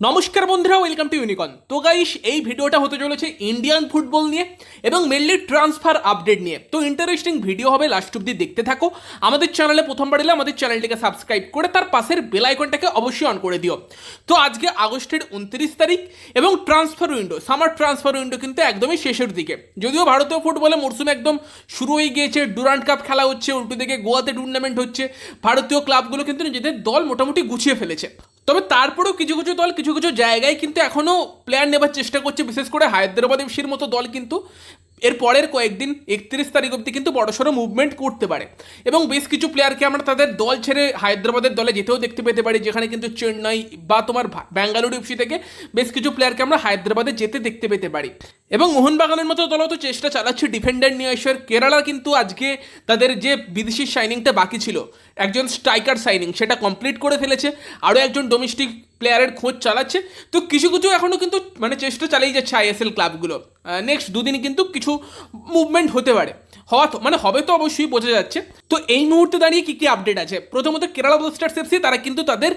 নমস্কার বন্ধুরা, welcome to unicorn. তো গাইস, এই ভিডিওটা হতে চলেছে ইন্ডিয়ান ফুটবল নিয়ে এবং মেনলি ট্রান্সফার আপডেট নিয়ে। তো ইন্টারেস্টিং ভিডিও হবে, লাস্ট অব্দি দেখতে থাকো। আমাদের চ্যানেলে প্রথমবার এলে আমাদের চ্যানেলটিকে সাবস্ক্রাইব করে তার পাশের বেল আইকনটাকে অবশ্যই অন করে দিও। তো আজকে আগস্টের 29 তারিখ এবং transfer window, summer transfer window কিন্তু একদমই শেষের দিকে। যদিও ভারতীয় ফুটবলে মরশুম একদম শুরু হয়ে গিয়েছে, ডুরান্ড কাপ খেলা হচ্ছে, উল্টো দিকে গোয়াতে টুর্নামেন্ট হচ্ছে, ভারতীয় ক্লাবগুলো কিন্তু নিজেদের দল মোটামুটি গুছিয়ে ফেলেছে। তবে তারপরেও কিছু কিছু দল কিছু কিছু জায়গায় কিন্তু এখনও প্লেয়ার নেবার চেষ্টা করছে, বিশেষ করে হায়দ্রাবাদ এফসির মতো দল কিন্তু এর পরের কয়েকদিন 31 তারিখ অবধি কিন্তু বড়সড় মুভমেন্ট করতে পারে এবং বেশ কিছু প্লেয়ারকে আমরা তাদের দল ছেড়ে হায়দ্রাবাদের দলে যেতেও দেখতে পেতে পারি, যেখানে কিন্তু চেন্নাই বা তোমার ব্যাঙ্গালুরু এফসি থেকে বেশ কিছু প্লেয়ারকে আমরা হায়দ্রাবাদে যেতে দেখতে পেতে পারি। এবং মোহনবাগানের মতো দলও তো চেষ্টা চালাচ্ছে ডিফেন্ডার নিয়ে আসার। কেরালা কিন্তু আজকে তাদের যে বিদেশি সাইনিংটা বাকি ছিল, একজন স্ট্রাইকার সাইনিং, সেটা কমপ্লিট করে ফেলেছে। আরও একজন ডোমেস্টিক প্লেয়ারের খোঁজ চালাচ্ছে। তো কিছু কিছু এখনও কিন্তু মানে চেষ্টা চালিয়ে যাচ্ছে আইএসএল ক্লাবগুলো। নেক্সট দুদিনে কিন্তু কিছু মুভমেন্ট হতে পারে, হওয়া তো মানে হবে তো অবশ্যই, বোঝা যাচ্ছে। তো এই মুহূর্তে দাঁড়িয়ে কী কী আপডেট আছে, প্রথমত কেরালা ব্লাস্টার্স এফসি তারা কিন্তু তাদের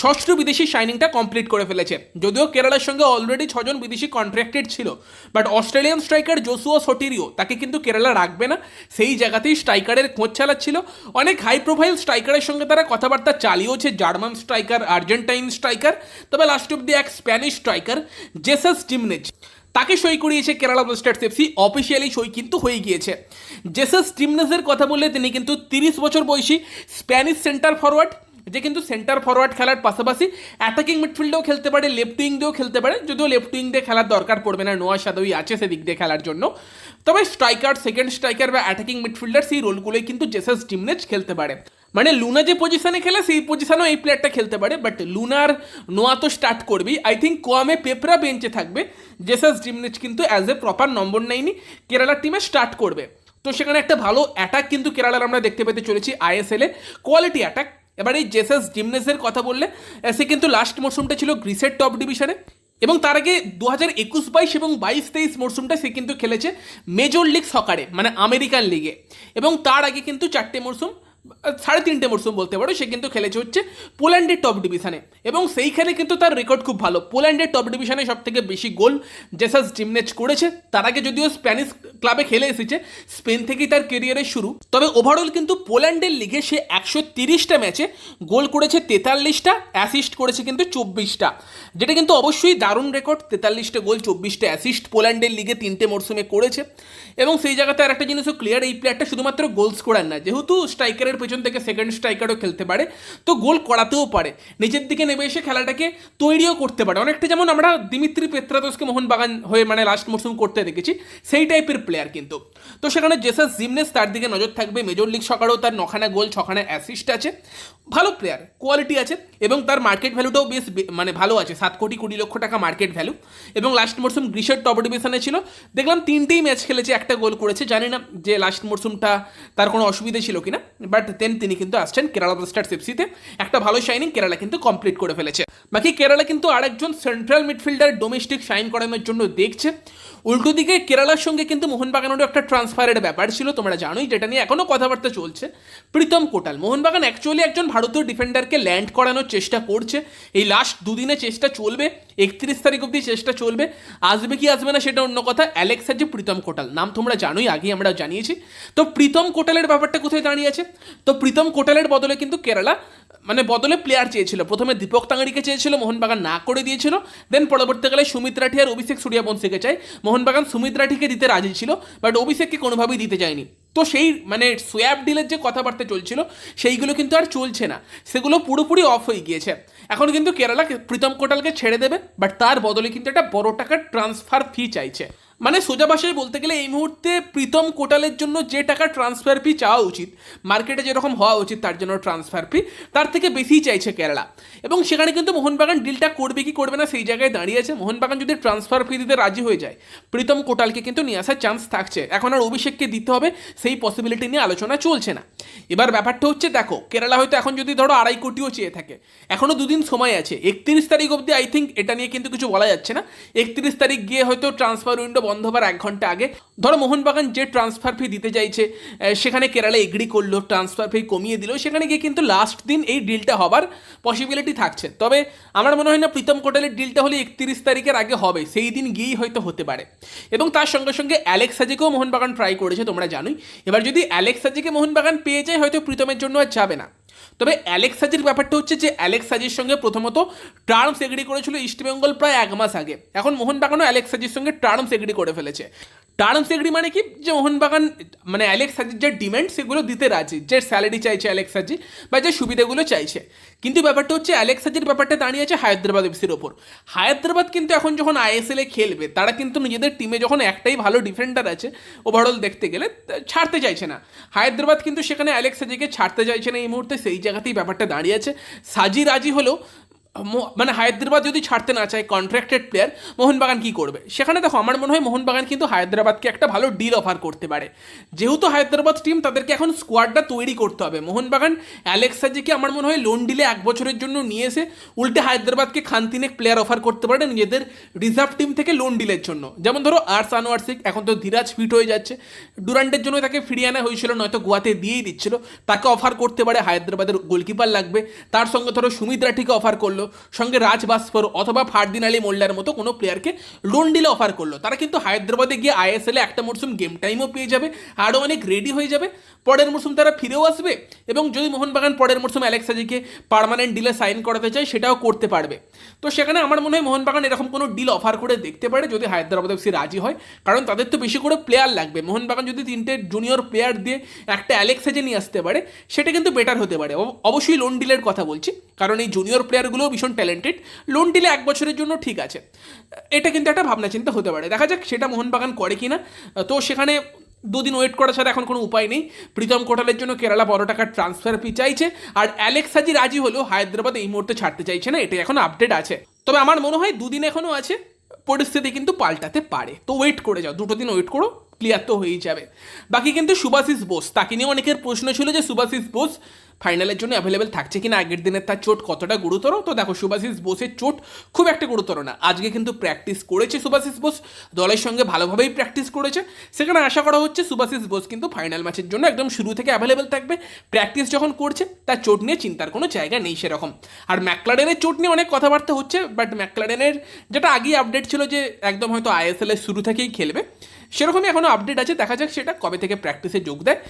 ষষ্ঠ বিদেশি সাইনিংটা কমপ্লিট করে ফেলেছে। যদিও কেরালার সঙ্গে অলরেডি 6জন বিদেশি কন্ট্রাক্টেড ছিল, বাট অস্ট্রেলিয়ান স্ট্রাইকার জোসুয়া সটিরিও তাকে কিন্তু কেরালা রাখবে না, সেই জায়গাতেই স্ট্রাইকারের খোঁজ চালাচ্ছিল। অনেক হাই প্রোফাইল স্ট্রাইকারের সঙ্গে তারা কথাবার্তা চালিয়েওছে, জার্মান স্ট্রাইকার, আর্জেন্টাইন স্ট্রাইকার, তবে লাস্ট অব্দি এক স্প্যানিশ স্ট্রাইকার জেসাস টিমনেজ তাকে সই করিয়েছে কেরালা ব্লাস্টার্স এফসি। অফিসিয়ালি সই কিন্তু হয়ে গিয়েছে। জেসাস টিমনেজের কথা বললে তিনি কিন্তু 30 বছর বয়সী স্প্যানিশ সেন্টার ফরওয়ার্ড, যে কিন্তু সেন্টার ফরওয়ার্ড খেলার পাশাপাশি অ্যাটাকিং মিডফিল্ডেও খেলতে পারে, লেফট উইং দিয়েও খেলতে পারে। যদিও লেফট উইং দিয়ে খেলার দরকার পড়বে না, নোয়া সাদোই আছে সেদিক দিয়ে খেলার জন্য। তবে স্ট্রাইকার, সেকেন্ড স্ট্রাইকার বা অ্যাটাকিং মিডফিল্ডার, সেই রোলগুলোই কিন্তু জেসাস টিমনেজ খেলতে পারে। মানে লুনা যে পজিশনে খেলে সেই পজিশনেও এই প্লেয়ারটা খেলতে পারে, বাট লুনার নোয়া তো স্টার্ট করবি। আই থিঙ্ক কোয়ামে পেপরা বেঞ্চে থাকবে, জেসাস জিমনেজ কিন্তু অ্যাজ এ প্রপার নম্বর 9 কেরালার টিমে স্টার্ট করবে। তো সেখানে একটা ভালো অ্যাটাক কিন্তু কেরালার আমরা দেখতে পেতে চলেছি আইএসএল এ, কোয়ালিটি অ্যাটাক। এবার এই জেসাস জিমনেজের কথা বললে, সে কিন্তু লাস্ট মরশুমটা ছিল গ্রিসের টপ ডিভিশনে এবং তার আগে 2021-22 এবং 22-23 মরশুমটা সে কিন্তু খেলেছে মেজর লিগ সকারে, মানে আমেরিকান লিগে। এবং তার আগে কিন্তু 4টে মরশুম, 3.5 মরশুম বলতে পারো, সে কিন্তু খেলেছে হচ্ছে পোল্যান্ডের টপ ডিভিশনে এবং সেইখানে কিন্তু তার রেকর্ড খুব ভালো। পোল্যান্ডের টপ ডিভিশনে সব থেকে বেশি গোল জেসাস জিমনেজ করেছে। তার আগে যদিও স্প্যানিশ ক্লাবে খেলে এসেছে, স্পেন থেকেই তার কেরিয়ারের শুরু। তবে ওভারঅল কিন্তু পোল্যান্ডের লিগে সে 130টা ম্যাচে গোল করেছে 43টা, অ্যাসিস্ট করেছে কিন্তু 24টা, যেটা কিন্তু অবশ্যই দারুণ রেকর্ড। 43টা গোল, 24টা অ্যাসিস্ট পোল্যান্ডের লিগে 3টে মরশুমে করেছে। এবং সেই জায়গাতে আর একটা জিনিসও ক্লিয়ার, এই প্লেয়ারটা শুধুমাত্র গোল স্কোরার না, যেহেতু স্ট্রাইকারের পেছন থেকে সেকেন্ড স্ট্রাইকারও খেলতে পারে, তো গোল করাতেও পারে, নিচের দিকে নেমে এসে খেলাটাকে তৈরিও করতে পারে অনেকটা, যেমন আমরা দিমিত্রি পেত্রাতোসকে মোহনবাগান হয়ে মানে লাস্ট মরশুম করতে দেখেছি, সেই টাইপের প্লেয়ার কিন্তু। তো সেখানে জেসাস জিমনেজ, তার দিকে নজর থাকবে। মেজর লিগ সকারেও তার 9খানা গোল, 6খানা অ্যাসিস্ট আছে, ভালো প্লেয়ার, কোয়ালিটি আছে এবং তার মার্কেট ভ্যালুটাও বেশ মানে ভালো আছে, 7 কোটি 20 লক্ষ টাকা মার্কেট ভ্যালু। এবং লাস্ট মরশুম গ্রিসের টপ ডিভিশনে ছিল, দেখলাম 3টেই ম্যাচ খেলেছে, একটা গোল করেছে। জানি না যে লাস্ট মরশুমটা তার কোনো অসুবিধা ছিল কিনা, বাট দেন তিনি কিন্তু আসছেন কেরালা ব্লাস্টার্স এফসিতে। একটা ভালো শাইনিং কেরালা কিন্তু কমপ্লিট করে ফেলেছে। বাকি কেরালা কিন্তু আরেকজন সেন্ট্রাল মিডফিল্ডার ডোমেস্টিক সাইন করানোর জন্য দেখছে। উল্টো দিকে কেরালার সঙ্গে কিন্তু মোহনবাগানেরও একটা ট্রান্সফারের ব্যাপার ছিল, তোমরা জানোই, যেটা নিয়ে এখনও কথাবার্তা চলছে। প্রীতম কোটাল, মোহনবাগান অ্যাকচুয়ালি একজন ভারতীয় ডিফেন্ডারকে ল্যান্ড করানোর চেষ্টা করছে। এই লাস্ট দুদিনে চেষ্টা চলবে, 31 তারিখ অবধি চেষ্টা চলবে। আসবে কি আসবে না সেটা অন্য কথা। অ্যালেক্সার যে প্রীতম কোটাল নাম তোমরা জানোই, আগেই আমরা জানিয়েছি। তো প্রীতম কোটালের ব্যাপারটা কোথায় দাঁড়িয়ে আছে, তো প্রীতম কোটালের বদলে কিন্তু কেরালা মানে বদলে প্লেয়ার চেয়েছিল। প্রথমে দীপক তাঙ্গাড়িকে চেয়েছিল, মোহনবাগান না করে দিয়েছিল। দেন পরবর্তীকালে সুমিত রাঠি আর অভিষেক সূর্যবংশীকে চায়, মোহনবাগান সুমিত রাঠিকে দিতে রাজি ছিল, বাট অভিষেককে কোনোভাবেই দিতে চায়নি। তো সেই মানে সোয়াব ডিলের যে কথাবার্তা চলছিল, সেইগুলো কিন্তু আর চলছে না, সেগুলো পুরোপুরি অফ হয়ে গিয়েছে। এখন কিন্তু কেরালা প্রীতম কোটালকে ছেড়ে দেবে, বাট তার বদলে কিন্তু একটা বড় টাকার ট্রান্সফার ফি চাইছে। মানে সোজা ভাষায় বলতে গেলে এই মুহূর্তে প্রীতম কোটালের জন্য যে টাকা ট্রান্সফার ফি চাওয়া উচিত, মার্কেটে যেরকম হওয়া উচিত তার জন্য ট্রান্সফার ফি, তার থেকে বেশিই চাইছে কেরালা। এবং সেখানে কিন্তু মোহনবাগান ডিলটা করবে কি করবে না সেই জায়গায় দাঁড়িয়েছে। মোহনবাগান যদি ট্রান্সফার ফি দিতে রাজি হয়ে যায়, প্রীতম কোটালকে কিন্তু নিয়ে আসার চান্স থাকছে। এখন আর অভিষেককে দিতে হবে সেই পসিবিলিটি নিয়ে আলোচনা চলছে না। এবার ব্যাপারটা হচ্ছে, দেখো কেরালা হয়তো এখন যদি ধরো 2.5 কোটিও চেয়ে থাকে, এখনও দুদিন সময় আছে, 31 তারিখ অবধি। আই থিঙ্ক এটা নিয়ে কিন্তু কিছু বলা যাচ্ছে না। 31 তারিখ গিয়ে হয়তো ট্রান্সফার উইন্ডো বন্ধ হবার 1 ঘন্টা আগে ধরো মোহনবাগান যে ট্রান্সফার ফি দিতে চাইছে সেখানে কেরালা এগ্রি করলো, ট্রান্সফার ফি কমিয়ে দিল, সেখানে গিয়ে কিন্তু লাস্ট দিন এই ডিলটা হবার পসিবিলিটি থাকছে। তবে আমার মনে হয় না প্রীতম কোটালের ডিলটা হলে 31 তারিখের আগে হবে, সেই দিন গিয়েই হয়তো হতে পারে। এবং তার সঙ্গে সঙ্গে অ্যালেক্স হাজিকেও মোহনবাগান ট্রাই করেছে, তোমরা জানোই। এবার যদি অ্যালেক্স হাজিকে মোহনবাগান পেয়ে যায় হয়তো প্রীতমের জন্য আর যাবে না। তবে অ্যালেক্স হাজির ব্যাপারটা হচ্ছে যে অ্যালেক্স হাজির সঙ্গে প্রথমত টার্মস এগ্রি করেছিল ইস্টবেঙ্গল প্রায় 1 মাস আগে। এখন মোহনবাগানও অ্যালেক্স হাজির সঙ্গে টার্মস এগ্রি করে ফেলেছে। টার্মস এগ্রি মানে কি, যে মোহনবাগান মানে অ্যালেক্স হাজির যে ডিমান্ড সেগুলো দিতে রাজি, যে স্যালারি চাইছে অ্যালেক্স হাজি বা যে সুবিধাগুলো চাইছে। কিন্তু ব্যাপারটা হচ্ছে অ্যালেক্স হাজির ব্যাপারটা দাঁড়িয়ে আছে হায়দ্রাবাদ এফসির ওপর। হায়দ্রাবাদ কিন্তু এখন যখন আইএসএল এ খেলবে, তারা কিন্তু নিজেদের টিমে যখন একটাই ভালো ডিফেন্ডার আছে ওভারঅল দেখতে গেলে, ছাড়তে চাইছে না। হায়দ্রাবাদ কিন্তু সেখানে অ্যালেক্স হাজিকে ছাড়তে চাইছে না এই মুহূর্তে, সেই জায়গাতেই ব্যাপারটা দাঁড়িয়ে আছে। সাজি রাজি হলেও মানে হায়দ্রাবাদ যদি ছাড়তে না চায় কন্ট্রাক্টেড প্লেয়ার, মোহনবাগান কি করবে? সেখানে দেখো আমার মনে হয় মোহনবাগান কিন্তু হায়দ্রাবাদকে একটা ভালো ডিল অফার করতে পারে। যেহেতু হায়দ্রাবাদ টিম, তাদেরকে এখন স্কোয়াডটা তৈরি করতে হবে। মোহনবাগান অ্যালেক্স হাজিকে আমার মনে হয় লোন ডিলে 1 বছরের জন্য নিয়ে এসে উল্টে হায়দ্রাবাদকে খানতিনেক প্লেয়ার অফার করতে পারে নিজেদের রিজার্ভ টিম থেকে লোন ডিলের জন্য। যেমন ধরো আর্স আনোয়ার শেখ, এখন তো ধীরাজ ফিট হয়ে যাচ্ছে, ডুরান্টের জন্য তাকে ফিরিয়ে আনা হয়েছিল, নয়তো গোয়াতে দিয়েই দিচ্ছিল, তাকে অফার করতে পারে। হায়দ্রাবাদের গোলকিপার লাগবে, তার সঙ্গে ধরো সুমিত রাঠিকে অফার করলো, সঙ্গে রাজ বাস্পর অথবা ফারদিন আলী মোল্লার মতো কোনো প্লেয়ারকে লোন ডিলে অফার করলো। তারা কিন্তু হায়দ্রাবাদে গিয়ে আইএসএলে একটা মরশুম গেম টাইমও পেয়ে যাবে, আরও অনেক রেডি হয়ে যাবে। পরের মরশুম তারা ফিরেও আসবে, এবং যদি মোহনবাগান পরের মরশুম অ্যালেক্স হাজিকে পার্মানেন্ট ডিলে সাইন করাতে চায় সেটাও করতে পারবে। তো সেখানে আমার মনে হয় মোহনবাগান এরকম কোনো ডিল অফার করে দেখতে পারে যদি হায়দ্রাবাদ এফসি রাজি হয়, কারণ তাদের তো বেশি করে প্লেয়ার লাগবে। মোহনবাগান যদি 3টে জুনিয়র প্লেয়ার দিয়ে একটা অ্যালেক্স হাজি নিয়ে আসতে পারে, সেটা কিন্তু বেটার হতে পারে। অবশ্যই লোন ডিলের কথা বলছি, কারণ এই জুনিয়র প্লেয়ারগুলোও ভীষণ ট্যালেন্টেড। লোন ডিলে 1 বছরের জন্য ঠিক আছে, এটা কিন্তু একটা ভাবনা চিন্তা হতে পারে। দেখা যাক সেটা মোহনবাগান করে কিনা। তো সেখানে 2 দিন ওয়েট করা ছাড়া এখন কোনো উপায় নেই। প্রীতম কোটালের জন্য কেরালা বড় টাকার ট্রান্সফার ফি চাইছে, আর অ্যালেক্স হাজি রাজি হলেও হায়দ্রাবাদ এই মুহূর্তে ছাড়তে চাইছে না, এটাই এখন আপডেট আছে। তবে আমার মনে হয় 2 দিন এখনও আছে, পরিস্থিতি কিন্তু পাল্টাতে পারে। তো ওয়েট করে যাও, 2 দিন ওয়েট করো, ক্লিয়ার তো হয়েই যাবে। বাকি কিন্তু সুভাশিস বোস, তাকে নিয়ে অনেকের প্রশ্ন ছিল যে সুভাশিস বোস ফাইনালের জন্য অ্যাভেলেবেল থাকছে কিনা, আগের দিনের তার চোট কতটা গুরুতর। তো দেখো সুভাশিস বোসের চোট খুব একটা গুরুতর না। আজকে কিন্তু প্র্যাকটিস করেছে সুভাশিস বোস, দলের সঙ্গে ভালোভাবেই প্র্যাকটিস করেছে। সেখানে আশা করা হচ্ছে সুভাশিস বোস কিন্তু ফাইনাল ম্যাচের জন্য একদম শুরু থেকে অ্যাভেলেবেল থাকবে। প্র্যাকটিস যখন করছে তার চোট নিয়ে চিন্তার কোনো জায়গা নেই সেরকম। আর ম্যাকলারেনের চোট নিয়ে অনেক কথাবার্তা হচ্ছে, বাট ম্যাকলারেনের যেটা আগেই আপডেট ছিল যে একদম হয়তো আইএসএল এর শুরু থেকেই খেলবে, সেরকমই এখনও আপডেট আছে। দেখা যাক সেটা কবে থেকে প্র্যাকটিসে যোগ দেয়।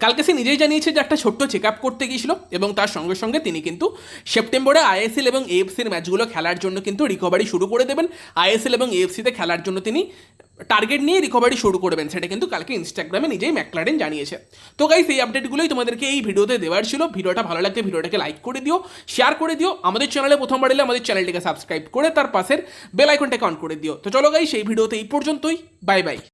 কালকে সে নিজেই জানিয়েছে যে একটা ছোট্ট চেক আপ করতে গিয়েছিল, এবং তার সঙ্গে সঙ্গে তিনি কিন্তু সেপ্টেম্বরে আইএসএল এবং এএফসির ম্যাচগুলো খেলার জন্য কিন্তু রিকভারি শুরু করে দেবেন। আইএসএল এবং এএফসিতে খেলার জন্য তিনি টার্গেট নিয়ে রিকভারি শুরু করবেন, সেটা কিন্তু কালকে ইনস্টাগ্রামে নিজেই ম্যাকলারেন জানিয়েছে। তো গাইস, এই আপডেটগুলোই তোমাদেরকে এই ভিডিওতে দেওয়ার ছিল। ভিডিওটা ভালো লাগলে ভিডিওটাকে লাইক করে দিও, শেয়ার করে দিও। আমাদের চ্যানেলে প্রথমবার এলে আমাদের চ্যানেলটিকে সাবস্ক্রাইব করে তার পাশের বেল আইকনটাকে অন করে দিও। তো চলো গাইস, এই ভিডিওতে এই পর্যন্তই, বাই বাই।